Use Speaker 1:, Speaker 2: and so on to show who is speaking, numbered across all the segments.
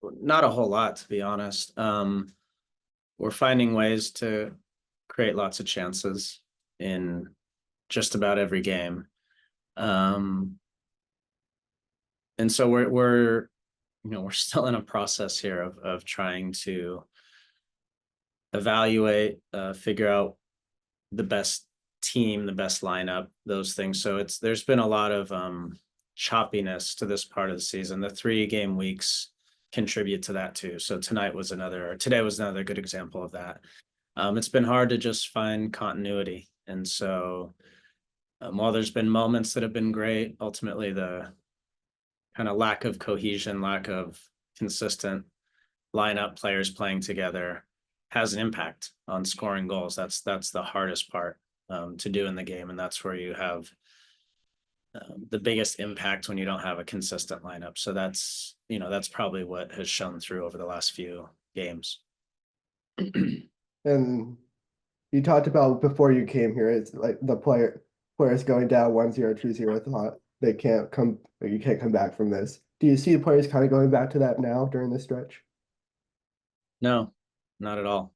Speaker 1: Not a whole lot, to be honest. We're finding ways to create lots of chances in just about every game. Um, and so we're we're still in a process here of trying to evaluate, figure out the best team, the best lineup, those things. So there's been a lot of choppiness to this part of the season. The 3 game weeks contribute to that too. So today was another good example of that. It's been hard to just find continuity. And so while there's been moments that have been great, ultimately the kind of lack of cohesion, lack of consistent lineup, players playing together has an impact on scoring goals. That's the hardest part to do in the game, and that's where you have the biggest impact when you don't have a consistent lineup. So that's probably what has shown through over the last few games.
Speaker 2: And you talked about before you came here, it's like the players going down 1-0, 2-0, thought they can't come, you can't come back from this. Do you see the players kind of going back to that now during this stretch?
Speaker 1: No, not at all.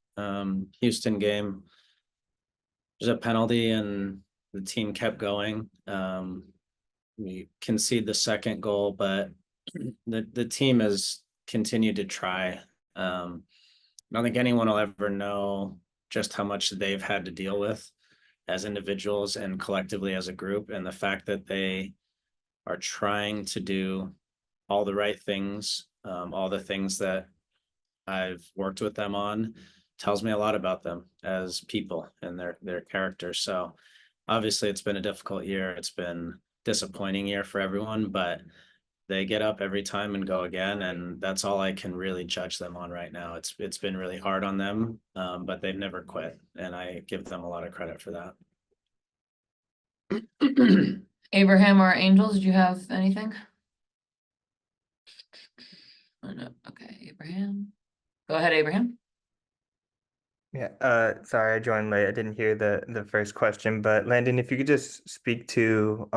Speaker 1: Houston game, there's a penalty and the team kept going. We concede the second goal, but the team has continued to try. I don't think anyone will ever know just how much they've had to deal with as individuals and collectively as a group, and the fact that they are trying to do all the right things, all the things that I've worked with them on, tells me a lot about them as people and their character. So obviously it's been a difficult year. It's been disappointing year for everyone, but they get up every time and go again, and that's all I can really judge them on right now. It's been really hard on them, but they've never quit, and I give them a lot of credit for that.
Speaker 3: Abraham or Angels, did you have anything? Oh, no. Okay, Abraham. Go ahead, Abraham.
Speaker 4: Yeah, sorry, I joined late. I didn't hear the first question, but Landon, if you could just speak to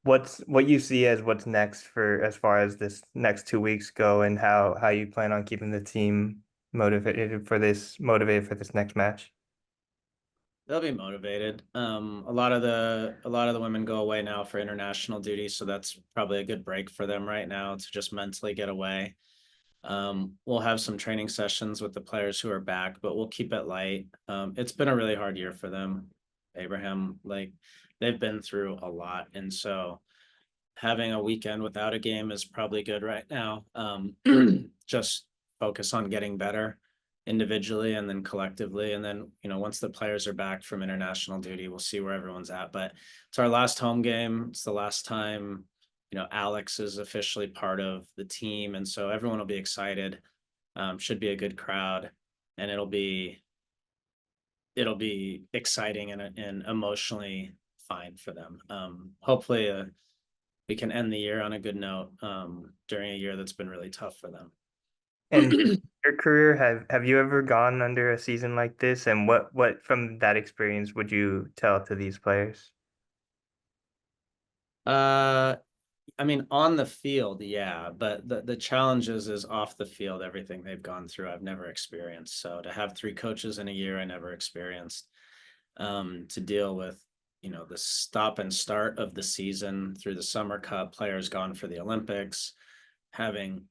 Speaker 4: what you see as what's next for as far as this next 2 weeks go, and how you plan on keeping the team motivated for this next match.
Speaker 1: They'll be motivated. A lot of the women go away now for international duty, so that's probably a good break for them right now to just mentally get away. We'll have some training sessions with the players who are back, but we'll keep it light. It's been a really hard year for them, Abraham. Like they've been through a lot, and so having a weekend without a game is probably good right now. Just focus on getting better individually and then collectively. And then, once the players are back from international duty, we'll see where everyone's at. But it's our last home game. It's the last time, Alex is officially part of the team. And so everyone will be excited. Should be a good crowd, and it'll be exciting and emotionally fine for them. Hopefully, we can end the year on a good note during a year that's been really tough for them.
Speaker 4: And your career, have you ever gone under a season like this? And what from that experience would you tell to these players?
Speaker 1: I mean, on the field, yeah, but the challenges is off the field, everything they've gone through, I've never experienced. So to have 3 coaches in a year, I never experienced. To deal with, the stop and start of the season through the Summer Cup, players gone for the Olympics, having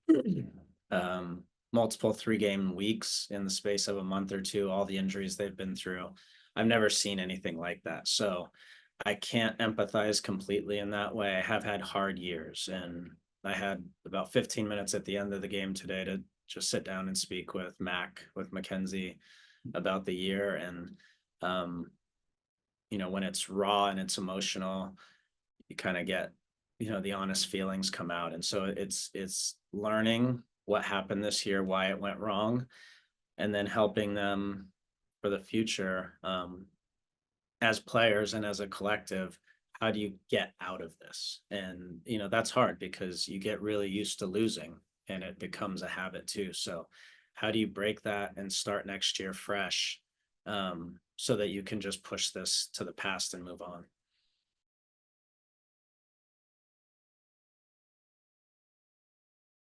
Speaker 1: multiple 3 game weeks in the space of a month or two, all the injuries they've been through. I've never seen anything like that. So I can't empathize completely in that way. I have had hard years, and I had about 15 minutes at the end of the game today to just sit down and speak with Mackenzie about the year. And, when it's raw and it's emotional, you kind of get, the honest feelings come out. And so it's learning what happened this year, why it went wrong, and then helping them for the future. As players and as a collective, how do you get out of this? And that's hard because you get really used to losing and it becomes a habit too. So how do you break that and start next year fresh, so that you can just push this to the past and move on?